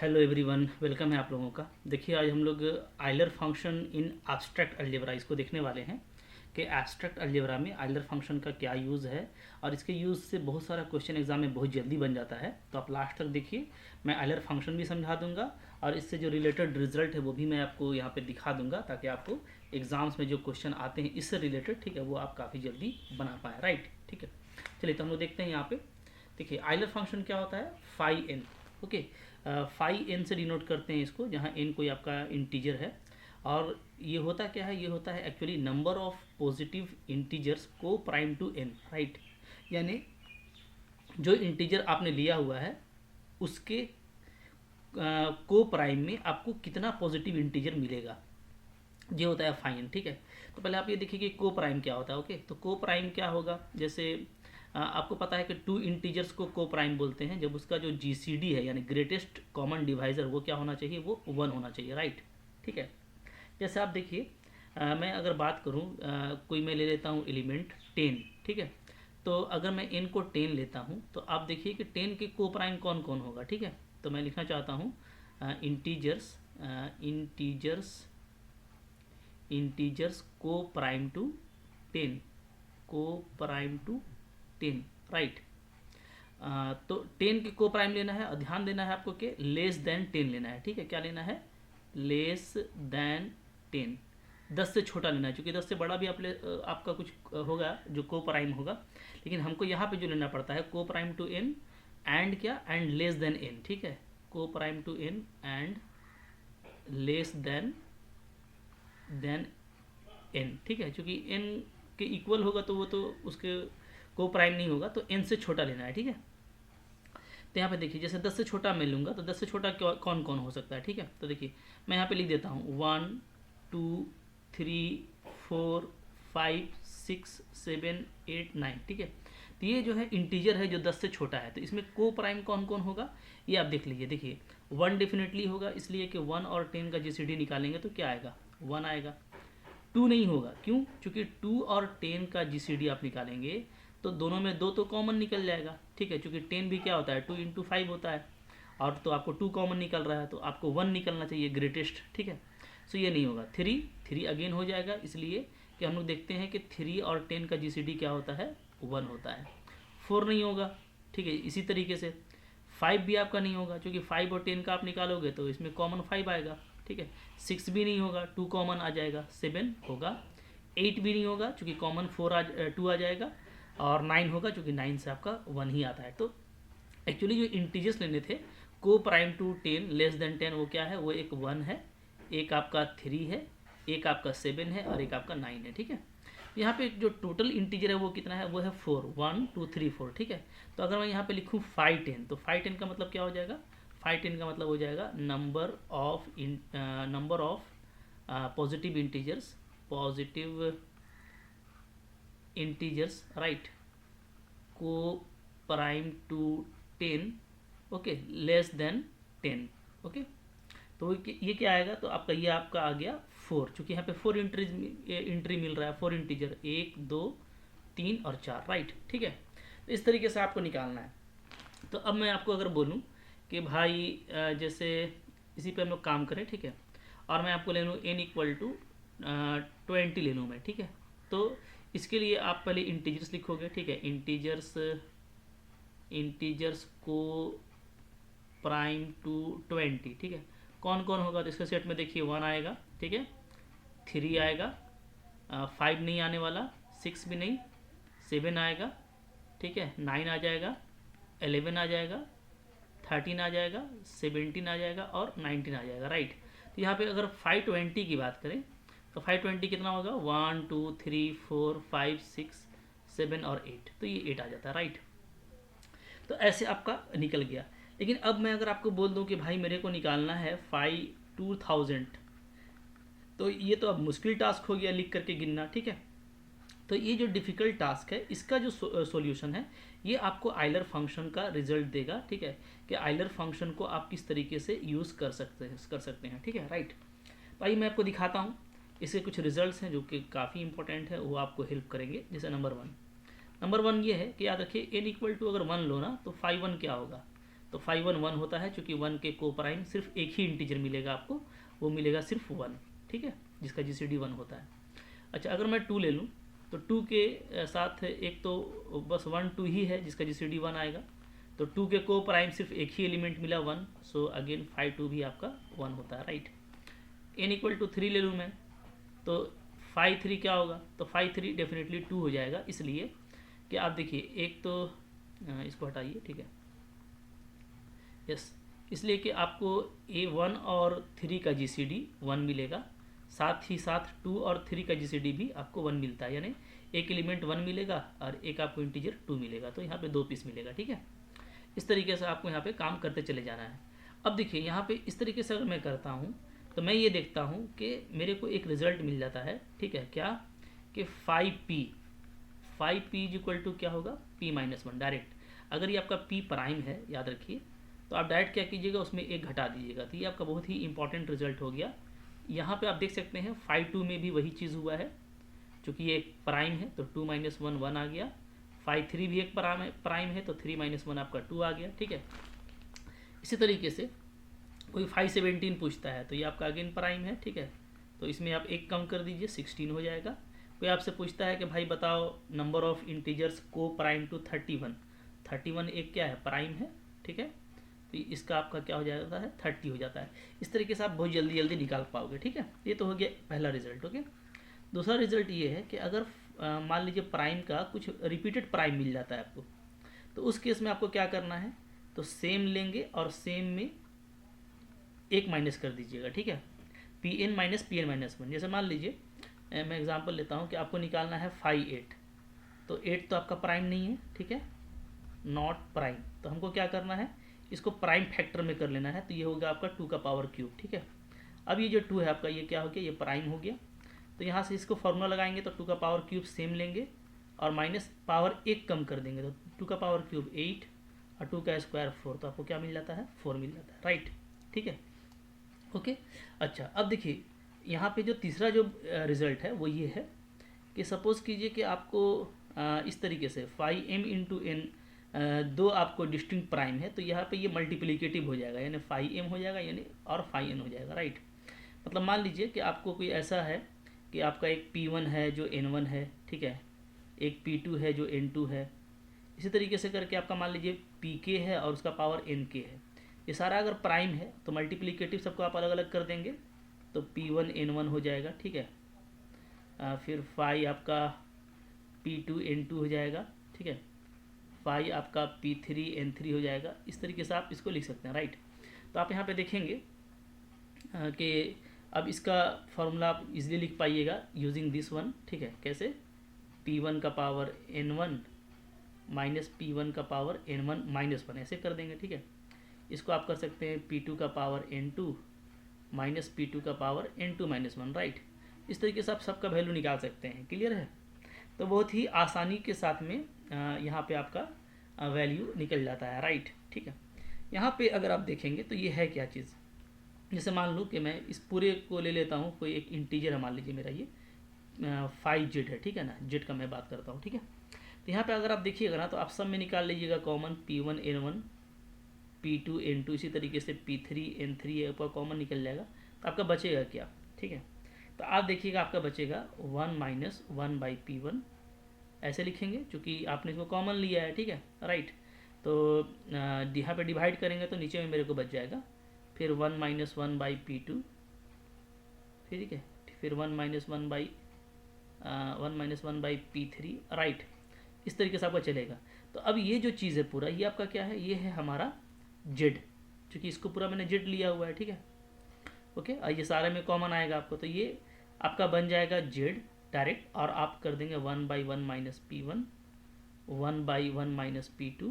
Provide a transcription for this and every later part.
Hello everyone, welcome है आप लोगों का। देखिए, आज हम लोग Euler function in abstract algebra इसको देखने वाले हैं कि एब्स्ट्रैक्ट अलजेब्रा में आइलर फंक्शन का क्या यूज़ है और इसके यूज़ से बहुत सारा क्वेश्चन एग्जाम में बहुत जल्दी बन जाता है। तो आप लास्ट तक देखिए, मैं आइलर फंक्शन भी समझा दूंगा और इससे जो रिलेटेड रिजल्ट है वो भी मैं आपको यहाँ पे दिखा दूंगा, ताकि आपको एग्जाम्स में जो क्वेश्चन आते हैं इससे रिलेटेड, ठीक है, वो आप काफ़ी जल्दी बना पाएँ। राइट, ठीक है। चलिए, तो हम लोग देखते हैं यहाँ पे। देखिए, आइलर फंक्शन क्या होता है, phi n. Okay, phi n से डिनोट करते हैं इसको, जहाँ एन कोई आपका इंटीजर है। और ये होता क्या है, ये होता है actually number of positive integers को प्राइम टू एन। राइट, यानी जो इंटीजर आपने लिया हुआ है उसके को प्राइम में आपको कितना पॉजिटिव इंटीजर मिलेगा, ये होता है फाइन। ठीक है, तो पहले आप ये देखिए कि को प्राइम क्या होता है। ओके, तो को प्राइम क्या होगा, जैसे आपको पता है कि टू इंटीजर्स को प्राइम बोलते हैं जब उसका जो जीसीडी है यानी ग्रेटेस्ट कॉमन डिवाइजर वो क्या होना चाहिए, वो 1 होना चाहिए। राइट, ठीक है। जैसे आप देखिए, मैं अगर बात करूं, कोई मैं ले लेता हूं एलिमेंट 10। ठीक है, तो अगर मैं n को 10 लेता हूं तो आप देखिए कि 10 के को प्राइम कौन कौन होगा। ठीक है, तो मैं लिखना चाहता हूं इंटीजर्स इंटीजर्स इंटीजर्स को प्राइम टू 10, को प्राइम टू 10। राइट, तो 10 के को प्राइम लेना है और ध्यान देना है आपको कि लेस देन 10 लेना है। ठीक है, क्या लेना है, लेस देन 10, 10 से छोटा लेना है, क्योंकि 10 से बड़ा भी आपका कुछ होगा जो को प्राइम होगा, लेकिन हमको यहाँ पे जो लेना पड़ता है coprime to n and क्या, एंड लेस देन एन। ठीक है, coprime to n and less than n. ठीक है, क्योंकि एन के इक्वल होगा तो वो तो उसके को प्राइम नहीं होगा, तो एन से छोटा लेना है। ठीक है, तो यहाँ पे देखिए, जैसे 10 से छोटा मैं लूँगा तो 10 से छोटा कौन कौन हो सकता है। ठीक है, तो देखिए मैं यहाँ पे लिख देता हूँ 1 2 3 4 5 6 7 8 9। ठीक है, तो ये जो है इंटीजर है जो 10 से छोटा है, तो इसमें को प्राइम कौन कौन होगा ये आप देख लीजिए। देखिए 1 डेफिनेटली होगा, इसलिए कि 1 और 10 का जीसीडी निकालेंगे तो क्या आएगा, 1 आएगा। 2 नहीं होगा, क्यों, क्योंकि 2 और 10 का जीसीडी आप निकालेंगे तो दोनों में 2 तो कॉमन निकल जाएगा। ठीक है, क्योंकि 10 भी क्या होता है, 2 इंटू 5 होता है, और तो आपको 2 कॉमन निकल रहा है तो आपको 1 निकलना चाहिए ग्रेटेस्ट। ठीक है, सो ये नहीं होगा। 3 अगेन हो जाएगा, इसलिए कि हम लोग देखते हैं कि 3 और 10 का जीसीडी क्या होता है, 1 होता है। 4 नहीं होगा। ठीक है, इसी तरीके से 5 भी आपका नहीं होगा, क्योंकि 5 और 10 का आप निकालोगे तो इसमें कॉमन 5 आएगा। ठीक है, 6 भी नहीं होगा, 2 कॉमन आ जाएगा, 7 होगा। 8 भी नहीं होगा क्योंकि कॉमन 2 आ जाएगा, और 9 होगा क्योंकि 9 से आपका 1 ही आता है। तो एक्चुअली जो इंटीजर्स लेने थे को प्राइम टू 10 लेस देन 10, वो क्या है, वो एक 1 है, एक आपका 3 है, एक आपका 7 है और एक आपका 9 है। ठीक है, यहाँ पे जो टोटल इंटीजर है वो कितना है, वो है 4, 1 2 3 4। ठीक है, तो अगर मैं यहाँ पे लिखूँ 5 10, तो 5 10 का मतलब क्या हो जाएगा, 5 10 का मतलब हो जाएगा number of positive integers right, coprime to 10, okay, less than 10। Okay, तो ये क्या आएगा, तो आपका ये आपका आ गया 4, चूँकि यहाँ पे 4 इंट्री मिल रहा है, 4 इंटीजर 1 2 3 और 4। राइट, ठीक है, तो इस तरीके से आपको निकालना है। तो अब मैं आपको अगर बोलूँ कि भाई जैसे इसी पे हम लोग काम करें, ठीक है, और मैं आपको ले लूँ n इक्वल टू 20 ले लूँ मैं। ठीक है, तो इसके लिए आप पहले इंटीजर्स लिखोगे। ठीक है, इंटीजर्स को प्राइम टू 20। ठीक है, कौन कौन होगा, तो इसके सेट में देखिए 1 आएगा, ठीक है, 3 आएगा, 5 नहीं आने वाला, 6 भी नहीं, 7 आएगा, ठीक है, 9 आ जाएगा, 11 आ जाएगा, 13 आ जाएगा, 17 आ जाएगा और 19 आ जाएगा। राइट, तो यहाँ पे अगर 520 की बात करें तो 520 कितना होगा, 1 2 3 4 5 6 7 और 8, तो ये 8 आ जाता है। राइट, तो ऐसे आपका निकल गया। लेकिन अब मैं अगर आपको बोल दूं कि भाई मेरे को निकालना है 2000, तो ये तो अब मुश्किल टास्क हो गया लिख करके गिनना। ठीक है, तो ये जो डिफ़िकल्ट टास्क है इसका जो सॉल्यूशन है ये आपको आइलर फंक्शन का रिजल्ट देगा। ठीक है, कि आइलर फंक्शन को आप किस तरीके से यूज़ कर सकते हैं। ठीक है, राइट, तो आइए मैं आपको दिखाता हूँ। इसके कुछ रिजल्ट्स हैं जो कि काफ़ी इंपॉर्टेंट है, वो आपको हेल्प करेंगे। जैसे नंबर वन ये है कि याद रखिए n इक्वल टू अगर 1 लो ना तो 5 1 क्या होगा, तो फाइव वन वन होता है, चूँकि वन के को प्राइम सिर्फ एक ही इंटीजर मिलेगा आपको, वो मिलेगा सिर्फ वन, ठीक है, जिसका जीसीडी वन होता है। अच्छा, अगर मैं टू ले लूँ तो टू के साथ एक तो बस वन टू ही है जिसका जीसीडी वन आएगा, तो टू के को प्राइम सिर्फ एक ही एलिमेंट मिला one, so again five two भी आपका वन होता है, right. N equal to three ले लूँ मैं तो फाइव थ्री क्या होगा, तो फाइव थ्री डेफिनेटली टू हो जाएगा, इसलिए कि आप देखिए एक तो इसको हटाइए, ठीक है, यस, इसलिए कि आपको ए वन और थ्री का जीसीडी वन मिलेगा, साथ ही साथ टू और थ्री का जीसीडी भी आपको वन मिलता है, यानी एक एलिमेंट वन मिलेगा और एक आपको इंटीजर टू मिलेगा, तो यहाँ पे दो पीस मिलेगा, ठीक है। इस तरीके से आपको यहाँ पे काम करते चले जाना है। अब देखिए यहाँ पे इस तरीके से अगर मैं करता हूँ तो मैं ये देखता हूँ कि मेरे को एक रिजल्ट मिल जाता है, ठीक है, क्या कि 5p इज इक्वल टू क्या होगा, p माइनस वन डायरेक्ट। अगर ये आपका p प्राइम है, याद रखिए, तो आप डायरेक्ट क्या कीजिएगा, उसमें एक घटा दीजिएगा, तो ये आपका बहुत ही इंपॉर्टेंट रिजल्ट हो गया। यहाँ पे आप देख सकते हैं 5 2 में भी वही चीज़ हुआ है, चूँकि ये एक प्राइम है तो 2 माइनस वन वन आ गया, 5 3 भी एक प्राइम है तो 3 माइनस वन आपका 2 आ गया, ठीक है। इसी तरीके से कोई 5 17 पूछता है तो ये आपका अगेन प्राइम है, ठीक है, तो इसमें आप एक कम कर दीजिए 16 हो जाएगा। कोई आपसे पूछता है कि भाई बताओ नंबर ऑफ इंटीजर्स को प्राइम टू 31 एक क्या है, प्राइम है, ठीक है, तो इसका आपका क्या हो जाता है, 30 हो जाता है। इस तरीके से आप बहुत जल्दी जल्दी निकाल पाओगे, ठीक है। ये तो हो गया पहला रिजल्ट, ओके। दूसरा रिजल्ट ये है कि अगर मान लीजिए प्राइम का कुछ रिपीटेड प्राइम मिल जाता है आपको, तो उस केस में आपको क्या करना है, तो सेम लेंगे और सेम में एक माइनस कर दीजिएगा, ठीक है, पी एन माइनस वन। जैसे मान लीजिए मैं एग्जांपल लेता हूँ कि आपको निकालना है 5 8, तो 8 तो आपका प्राइम नहीं है, ठीक है, नॉट प्राइम, तो हमको क्या करना है, इसको प्राइम फैक्टर में कर लेना है, तो ये होगा आपका 2 का पावर क्यूब, ठीक है। अब ये जो 2 है आपका, ये क्या हो गया, ये प्राइम हो गया, तो यहाँ से इसको फॉर्मूला लगाएंगे तो 2 का पावर क्यूब सेम लेंगे और माइनस पावर एक कम कर देंगे, तो 2 का पावर क्यूब 8 और 2 का स्क्वायर 4, तो आपको क्या मिल जाता है, 4 मिल जाता है, राइट, ठीक है, ओके। अच्छा, अब देखिए यहाँ पे जो तीसरा जो रिज़ल्ट है वो ये है कि सपोज़ कीजिए कि आपको इस तरीके से 5m इंटू एन दो आपको डिस्टिंक्ट प्राइम है, तो यहाँ पे ये मल्टीप्लिकेटिव हो जाएगा, यानी 5m हो जाएगा, यानी और 5n हो जाएगा, राइट। मतलब मान लीजिए कि आपको कोई ऐसा है कि आपका एक p1 है जो n1 है, ठीक है, एक p2 है जो n2 है, इसी तरीके से करके आपका मान लीजिए pk है और उसका पावर nk है। ये सारा अगर प्राइम है तो मल्टीप्लिकेटिव सबको आप अलग अलग कर देंगे, तो p1 n1 हो जाएगा, ठीक है, फिर 5 आपका p2 n2 हो जाएगा, ठीक है, 5 आपका p3 n3 हो जाएगा। इस तरीके से आप इसको लिख सकते हैं, राइट। तो आप यहाँ पे देखेंगे कि अब इसका फॉर्मूला आप इजीली लिख पाइएगा यूजिंग दिस वन, ठीक है, कैसे, p1 का पावर n1 माइनस p1 का पावर n1 माइनस वन, ऐसे कर देंगे, ठीक है। इसको आप कर सकते हैं p2 का पावर n2 माइनस p2 का power n2 minus one, right. इस तरीके से आप सबका वैल्यू निकाल सकते हैं, क्लियर है। तो बहुत ही आसानी के साथ में यहाँ पे आपका वैल्यू निकल जाता है, राइट, ठीक है। यहाँ पे अगर आप देखेंगे तो ये है क्या चीज़, जैसे मान लूँ कि मैं इस पूरे को ले लेता हूँ, कोई एक इंटीजर है, मान लीजिए मेरा ये 5z है, ठीक है ना, z का मैं बात करता हूँ, ठीक है। तो यहाँ पे अगर आप देखिएगा ना, तो आप सब में निकाल लीजिएगा common, p1 n1 p2 n2, इसी तरीके से p3 n3 ऊपर कॉमन निकल जाएगा, तो आपका बचेगा क्या, ठीक है। तो आप देखिएगा आपका बचेगा 1 माइनस 1 बाई p1, ऐसे लिखेंगे चूँकि आपने इसको कॉमन लिया है, ठीक है, राइट। तो यहाँ पे डिवाइड करेंगे तो नीचे में मेरे को बच जाएगा, फिर 1 माइनस 1 बाई p2, ठीक है, फिर 1 माइनस 1 बाई p3, राइट। इस तरीके से आपका चलेगा। तो अब ये जो चीज़ है पूरा, ये आपका क्या है, ये है हमारा z, क्योंकि इसको पूरा मैंने z लिया हुआ है, ठीक है, ओके। ये सारे में कॉमन आएगा आपको, तो ये आपका बन जाएगा z डायरेक्ट, और आप कर देंगे 1 by 1 minus p1, 1 by 1 minus p2,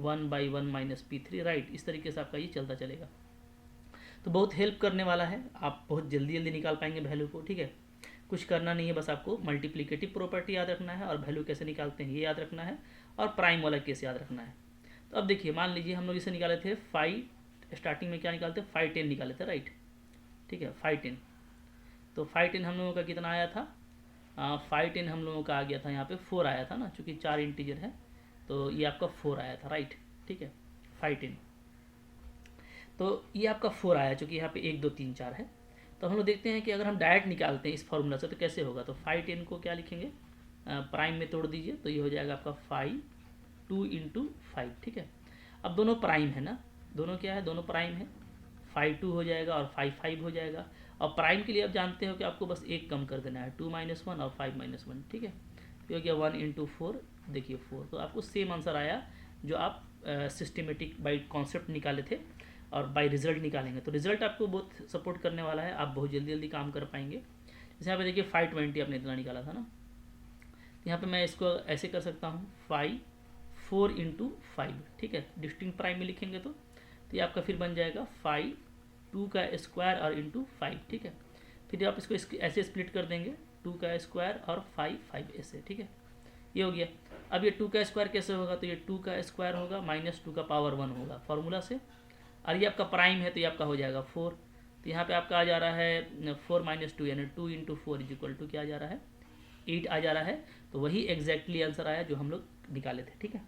1 by 1 minus p3, right. इस तरीके से आपका ये चलता चलेगा। तो बहुत हेल्प करने वाला है, आप बहुत जल्दी जल्दी निकाल पाएंगे वैल्यू को, ठीक है। कुछ करना नहीं है, बस आपको मल्टीप्लिकेटिव प्रॉपर्टी याद रखना है और वैल्यू कैसे निकालते हैं ये याद रखना है, और प्राइम वाला केस याद रखना है। तो अब देखिए, मान लीजिए हम लोग इसे निकाले थे 5, स्टार्टिंग में क्या निकालते हैं, 5 10 निकाले थे, राइट, ठीक है, 5 10। तो 5 10 हम लोगों का कितना आया था, 5 10 हम लोगों का आ गया था यहाँ पे 4 आया था ना, चूँकि 4 इंटीजर है तो ये आपका 4 आया था, राइट, ठीक है, फाइव 10। तो ये आपका 4 आया, चूँकि यहाँ पे 1 2 3 4 है। तो हम लोग देखते हैं कि अगर हम डायरेक्ट निकालते हैं इस फॉर्मूला से तो कैसे होगा। तो 5 10 को क्या लिखेंगे, प्राइम में तोड़ दीजिए, तो ये हो जाएगा आपका 5 2 इंटू 5, ठीक है। अब दोनों प्राइम है ना, दोनों क्या है, दोनों प्राइम है। 5 2 हो जाएगा और 5 5 हो जाएगा। और प्राइम के लिए आप जानते हो कि आपको बस एक कम कर देना है, 2 - 1 और 5 - 1, ठीक है। तो हो गया 1 इंटू 4, देखिए 4। तो आपको सेम आंसर आया जो आप सिस्टमेटिक बाई कॉन्सेप्ट निकाले थे और बाई रिजल्ट निकालेंगे तो रिजल्ट आपको बहुत सपोर्ट करने वाला है, आप बहुत जल्दी जल्दी काम कर पाएंगे। जैसे यहाँ पे देखिए 520 आपने इतना निकाला था ना, यहाँ पे मैं इसको ऐसे कर सकता हूँ 5 4 इंटू 5, ठीक है। डिस्टिंक्ट प्राइम में लिखेंगे तो ये आपका फिर बन जाएगा 5 2 का स्क्वायर और इंटू 5, ठीक है। फिर आप इसको ऐसे स्प्लिट कर देंगे, 2 का स्क्वायर और 5 5 ऐसे, ठीक है। ये हो गया। अब ये 2 का स्क्वायर कैसे होगा, तो ये 2 का स्क्वायर होगा -2 का पावर 1 होगा फॉर्मूला से, और ये आपका प्राइम है तो ये आपका हो जाएगा 4। तो यहाँ पे आपका आ जा रहा है 4 - 2 यानी 2 इंटू 4 इज इक्वल टू क्या आ जा रहा है, 8 आ जा रहा है। तो वही एग्जैक्टली आंसर आया जो हम लोग निकाले थे, ठीक है।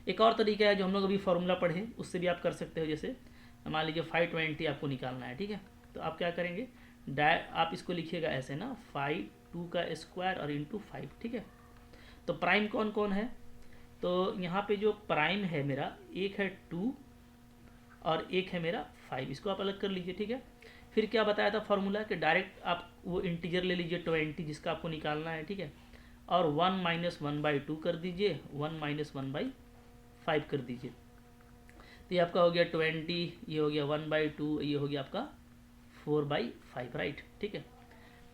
एक और तरीका है जो हम लोग अभी फॉर्मूला पढ़े, उससे भी आप कर सकते हो। जैसे मान लीजिए 520 आपको निकालना है, ठीक है। तो आप क्या करेंगे, आप इसको लिखिएगा ऐसे ना, 5 2 का स्क्वायर और इंटू 5, ठीक है। तो प्राइम कौन कौन है, तो यहाँ पे जो प्राइम है मेरा, एक है 2 और एक है मेरा 5, इसको आप अलग कर लीजिए, ठीक है। फिर क्या बताया था फॉर्मूला कि डायरेक्ट आप वो इंटीजर ले लीजिए 20 जिसका आपको निकालना है, ठीक है। और 1 - 1/2 कर दीजिए, 1 - 1/5 कर दीजिए। तो ये आपका हो गया 20, ये हो गया 1/2, ये हो गया आपका 4/5, राइट, ठीक है।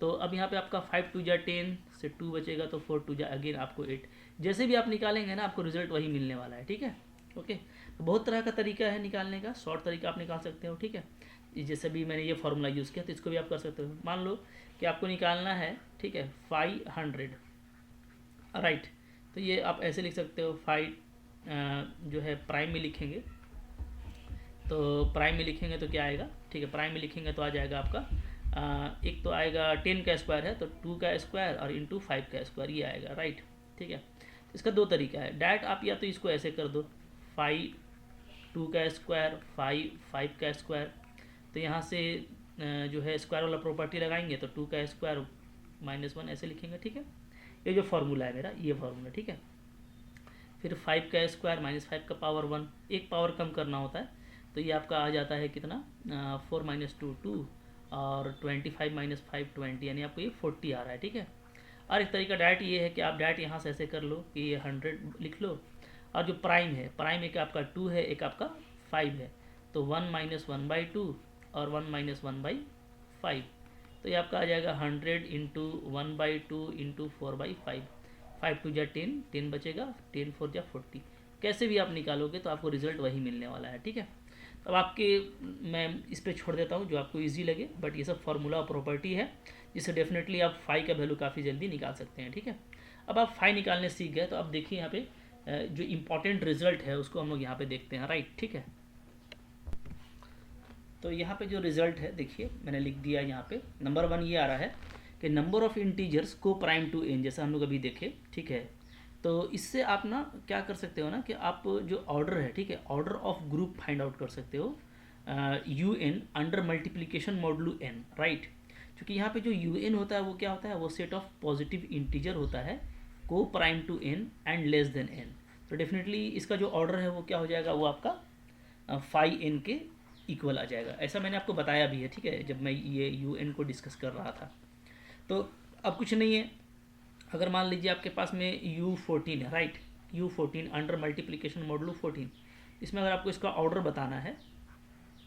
तो अब यहाँ पे आपका 5 2 जा 10 से 2 बचेगा, तो 4 2 जा अगेन आपको 8। जैसे भी आप निकालेंगे ना आपको रिजल्ट वही मिलने वाला है, ठीक है। ओके, तो बहुत तरह का तरीका है निकालने का, शॉर्ट तरीका आप निकाल सकते हो, ठीक है। जैसे भी मैंने ये फार्मूला यूज़ किया तो इसको भी आप कर सकते हो। मान लो कि आपको निकालना है, ठीक है, 500, राइट। तो ये आप ऐसे लिख सकते हो, 5 जो है प्राइम में लिखेंगे, तो प्राइम में लिखेंगे तो क्या आएगा, ठीक है। प्राइम में लिखेंगे तो आ जाएगा आपका एक तो आएगा 10 का स्क्वायर है तो 2 का स्क्वायर और इंटू 5 का स्क्वायर, ये आएगा, राइट, ठीक है। इसका दो तरीका है, डायरेक्ट आप या तो इसको ऐसे कर दो, 5 2 का स्क्वायर 5 5 का स्क्वायर। तो यहाँ से जो है स्क्वायर वाला प्रॉपर्टी लगाएंगे तो 2 का स्क्वायर -1 ऐसे लिखेंगे, ठीक है। ये जो फार्मूला है मेरा, ये फार्मूला, ठीक है। फिर 5 का स्क्वायर -5 का पावर 1, एक पावर कम करना होता है, तो ये आपका आ जाता है कितना, 4 - 2 2 और 25 - 5 20, यानी आपको ये 40 आ रहा है, ठीक है। और एक तरीका डायरेक्ट ये है कि आप डायरेक्ट यहाँ से ऐसे कर लो कि ये 100 लिख लो, और जो प्राइम है, प्राइम एक आपका 2 है, एक आपका 5 है, तो 1 - 1/2 और 1 - 1/5, तो ये आपका आ जाएगा 100 इंटू 1/2 इंटू 4/5, 5 2 जा 10 10 बचेगा, 10 4 जा 40। कैसे भी आप निकालोगे तो आपको रिजल्ट वही मिलने वाला है, ठीक है। तो अब आपके मैं इस पर छोड़ देता हूँ जो आपको इजी लगे, बट ये सब फार्मूला और प्रॉपर्टी है जिससे डेफिनेटली आप फाई का वैल्यू काफ़ी जल्दी निकाल सकते हैं, ठीक है। अब आप फाई निकालने सीख गए तो अब देखिए यहाँ पे जो इम्पोर्टेंट रिजल्ट है उसको हम लोग यहाँ पे देखते हैं, राइट, ठीक है। तो यहाँ पे जो रिजल्ट है देखिए मैंने लिख दिया यहाँ पे, नंबर 1 ये आ रहा है कि नंबर ऑफ इंटीजर्स को प्राइम टू n, जैसा हम लोग अभी देखे, ठीक है। तो इससे आप ना क्या कर सकते हो ना कि आप जो ऑर्डर है, ठीक है, order of group find out कर सकते हो UN under multiplication modulo n, right. क्योंकि यहाँ पे जो UN होता है वो क्या होता है, वो सेट ऑफ पॉजिटिव इंटीजर होता है coprime to n and less than n। तो डेफिनेटली इसका जो ऑर्डर है वो क्या हो जाएगा, वो आपका फाई n के इक्वल आ जाएगा। ऐसा मैंने आपको बताया भी है, ठीक है, जब मैं ये UN को डिस्कस कर रहा था। तो अब कुछ नहीं है, अगर मान लीजिए आपके पास में U14 है, right, U14 under multiplication modulo 14, इसमें अगर आपको इसका ऑर्डर बताना है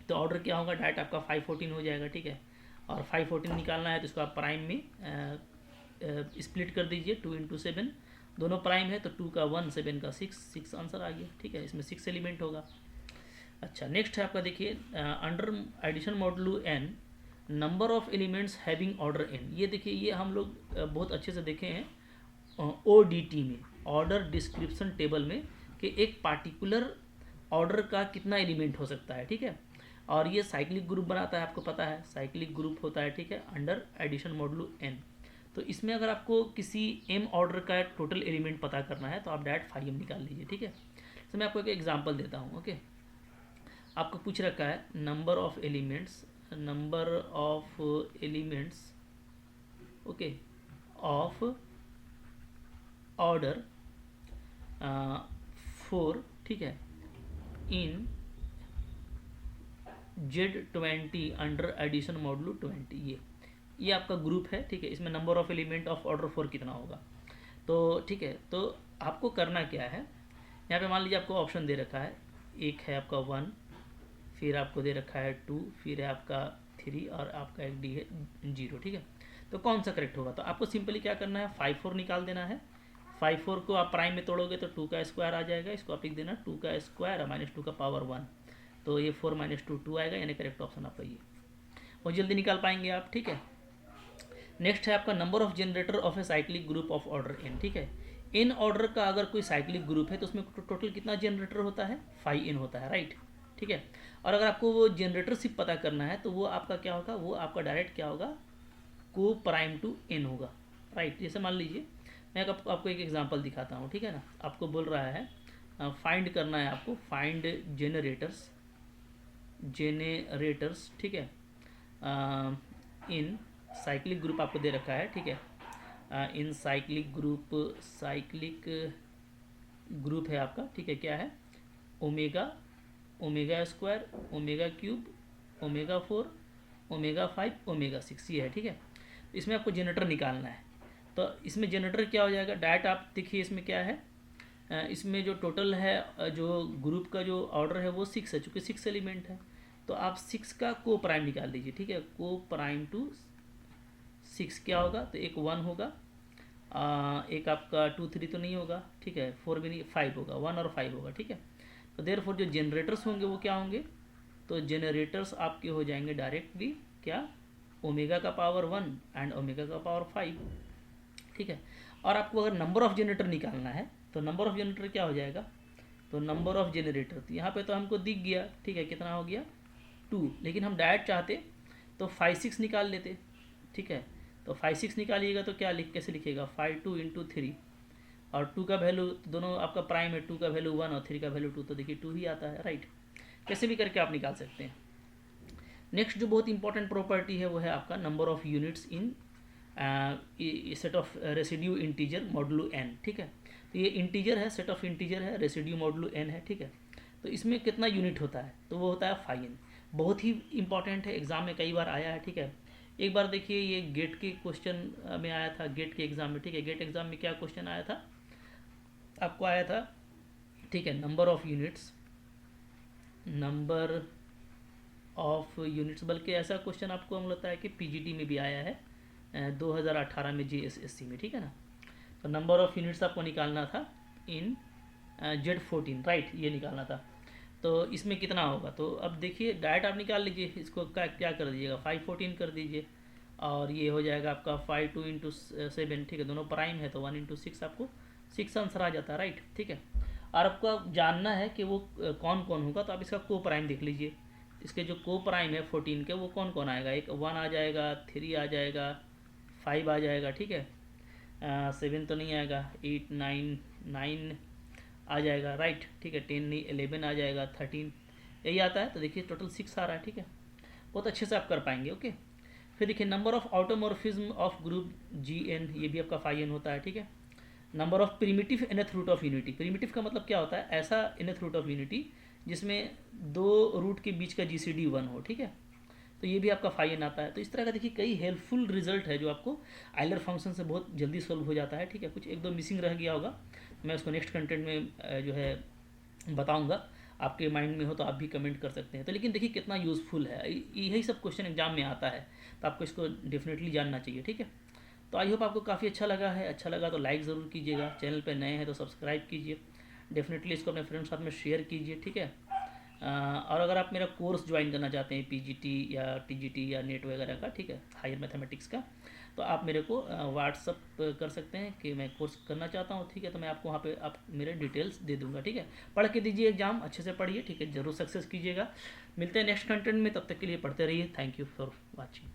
तो ऑर्डर क्या होगा, डायरेक्ट आपका 514 हो जाएगा, ठीक है। और 514 निकालना है तो इसको आप प्राइम में स्प्लिट कर दीजिए, 2 इंटू 7, दोनों प्राइम है तो 2 का 1 7 का 6 6 आंसर आ गया, ठीक है। इसमें 6 एलिमेंट होगा। अच्छा, नेक्स्ट है आपका देखिए under addition modulo n number of elements having order n। ये देखिए ये हम लोग बहुत अच्छे से देखे हैं ODT में, ऑर्डर डिस्क्रिप्शन टेबल में, कि एक पार्टिकुलर ऑर्डर का कितना एलिमेंट हो सकता है, ठीक है। और ये साइक्लिक ग्रुप बनाता है, आपको पता है साइक्लिक ग्रुप होता है, ठीक है, अंडर एडिशन मॉडुलो n। तो इसमें अगर आपको किसी m ऑर्डर का टोटल एलिमेंट पता करना है तो आप डायरेक्ट फाई m निकाल लीजिए, ठीक है। तो मैं आपको एक एग्जांपल देता हूँ। ओके, आपको पूछ रखा है number of elements okay of order 4, ठीक है, इन Z20 अंडर एडिशन मॉडुलो 20। ये आपका ग्रुप है, ठीक है। इसमें number of element of order 4 कितना होगा, तो ठीक है। तो आपको करना क्या है, यहाँ पे मान लीजिए आपको ऑप्शन दे रखा है, एक है आपका 1, फिर आपको दे रखा है 2, फिर है आपका 3 और आपका एक डी है 0, ठीक है। तो कौन सा करेक्ट होगा, तो आपको सिंपली क्या करना है, 5 4 निकाल देना है। 5 4 को आप प्राइम में तोड़ोगे तो 2 का स्क्वायर आ जाएगा, इसको आप लिख देना 2 का स्क्वायर माइनस 2 का पावर 1, तो ये 4 माइनस 2 2 आएगा, यानी करेक्ट ऑप्शन आपका ये, और जल्दी निकाल पाएंगे आप, ठीक है। नेक्स्ट है आपका number of generator off a cyclic group of order n, ठीक है। इन ऑर्डर का अगर कोई साइक्लिक ग्रुप है तो उसमें टोटल कितना जनरेटर होता है, 5n होता है, राइट, ठीक है। और अगर आपको वो जनरेटरशिप पता करना है तो वो आपका क्या होगा, वो आपका डायरेक्ट क्या होगा, को प्राइम टू n होगा, राइट। जैसे मान लीजिए मैं आपको एक एग्जांपल दिखाता हूँ, ठीक है ना। आपको बोल रहा है फाइंड करना है आपको, फाइंड जेनरेटर्स, ठीक है, इन साइक्लिक ग्रुप आपको दे रखा है, ठीक है। इन साइक्लिक ग्रुप है आपका, ठीक है, क्या है, omega square, omega cube, omega 4, omega 5, omega 6, ये है, ठीक है। इसमें आपको जनरेटर निकालना है, तो इसमें जनरेटर क्या हो जाएगा, डायरेक्ट आप देखिए इसमें क्या है, इसमें जो टोटल है जो ग्रुप का जो ऑर्डर है वो 6 है, चूँकि 6 एलिमेंट है, तो आप 6 का को प्राइम निकाल दीजिए, ठीक है। को प्राइम टू 6 क्या होगा, तो एक 1 होगा, एक आपका 2 3 तो नहीं होगा, ठीक है, 4 भी नहीं, 5 होगा, 1 और 5 होगा, ठीक है। तो देयरफॉर जो जनरेटर्स होंगे वो क्या होंगे, तो जनरेटर्स आपके हो जाएंगे डायरेक्टली क्या, ओमेगा का पावर 1 एंड ओमेगा का पावर 5, ठीक है। और आपको अगर नंबर ऑफ जनरेटर निकालना है तो नंबर ऑफ जनरेटर क्या हो जाएगा, तो नंबर ऑफ जनरेटर, तो यहाँ पे तो हमको दिख गया, ठीक है, कितना हो गया 2, लेकिन हम डायरेक्ट चाहते तो 5 6 निकाल लेते, ठीक है। तो 5 6 निकालिएगा तो क्या कैसे लिखेगा, 5 2 इंटू 3, और 2 का वैल्यू दोनों आपका प्राइम है, 2 का वैल्यू 1 और 3 का वैल्यू 2, तो देखिए 2 ही आता है, राइट। कैसे भी करके आप निकाल सकते हैं। नेक्स्ट जो बहुत इंपॉर्टेंट प्रॉपर्टी है वो है आपका number of units in set of residue integer modulo n, ठीक है। तो ये इंटीजर है, सेट ऑफ इंटीजर है, रेसिड्यू मॉडुलो n है, ठीक है। तो इसमें कितना यूनिट होता है, तो वो होता है 5n। बहुत ही इंपॉर्टेंट है, एग्जाम में कई बार आया है, ठीक है। एक बार देखिए ये गेट के क्वेश्चन में आया था, गेट के एग्ज़ाम में, ठीक है। गेट एग्ज़ाम में क्या क्वेश्चन आया था, आपको आया था, ठीक है, नंबर ऑफ यूनिट्स, बल्कि ऐसा क्वेश्चन आपको हम लगता है कि पीजीटी में भी आया है 2018 में जीएसएससी में, ठीक है ना। तो नंबर ऑफ यूनिट्स आपको निकालना था इन Z14, राइट, ये निकालना था। तो इसमें कितना होगा, तो अब देखिए डायरेक्ट आप निकाल लीजिए, इसको क्या कर दीजिएगा, 5 14 कर दीजिए, और ये हो जाएगा आपका 5 2 इंटू 7, ठीक है, दोनों प्राइम है तो 1 इंटू 6 आपको 6 आंसर आ जाता है, राइट, ठीक है। और आपको जानना है कि वो कौन कौन होगा, तो आप इसका को प्राइम देख लीजिए, इसके जो को प्राइम है 14 के, वो कौन कौन आएगा, एक 1 आ जाएगा, 3 आ जाएगा, 5 आ जाएगा, ठीक है, 7 तो नहीं आएगा, 8 9 आ जाएगा, राइट, ठीक है, 10 नहीं 11 आ जाएगा, 13 यही आता है। तो देखिए टोटल 6 आ रहा है, ठीक है, बहुत अच्छे से आप कर पाएंगे, ओके। फिर देखिए number of automorphism of group GN, ये भी आपका 5n होता है, ठीक है। Number of primitive nth root of unity, primitive का मतलब क्या होता है, ऐसा nth रूट ऑफ यूनिटी जिसमें 2 रूट के बीच का GCD 1 हो, ठीक है। तो ये भी आपका 5n आता है। तो इस तरह का देखिए कई हेल्पफुल रिजल्ट है जो आपको आइलर फंक्शन से बहुत जल्दी सॉल्व हो जाता है, ठीक है। कुछ एक दो मिसिंग रह गया होगा, मैं उसको नेक्स्ट कंटेंट में जो है बताऊंगा, आपके माइंड में हो तो आप भी कमेंट कर सकते हैं। तो लेकिन देखिए कितना यूज़फुल है, यही सब क्वेश्चन एग्जाम में आता है, तो आपको इसको डेफिनेटली जानना चाहिए, ठीक है। तो आई होप आपको काफ़ी अच्छा लगा है, अच्छा लगा तो लाइक ज़रूर कीजिएगा, चैनल पर नए हैं तो सब्सक्राइब कीजिए, डेफिनेटली इसको अपने फ्रेंड्स साथ में शेयर कीजिए, ठीक है। और अगर आप मेरा कोर्स ज्वाइन करना चाहते हैं PGT या TGT या नेट वगैरह का, ठीक है, हायर मैथमेटिक्स का, तो आप मेरे को व्हाट्सअप कर सकते हैं कि मैं कोर्स करना चाहता हूँ, ठीक है। तो मैं आपको वहाँ पे आप मेरे डिटेल्स दे दूँगा, ठीक है। पढ़ के दीजिए एग्जाम, अच्छे से पढ़िए, ठीक है, ज़रूर सक्सेस कीजिएगा। मिलते हैं नेक्स्ट कंटेंट में, तब तक के लिए पढ़ते रहिए। Thank you for watching.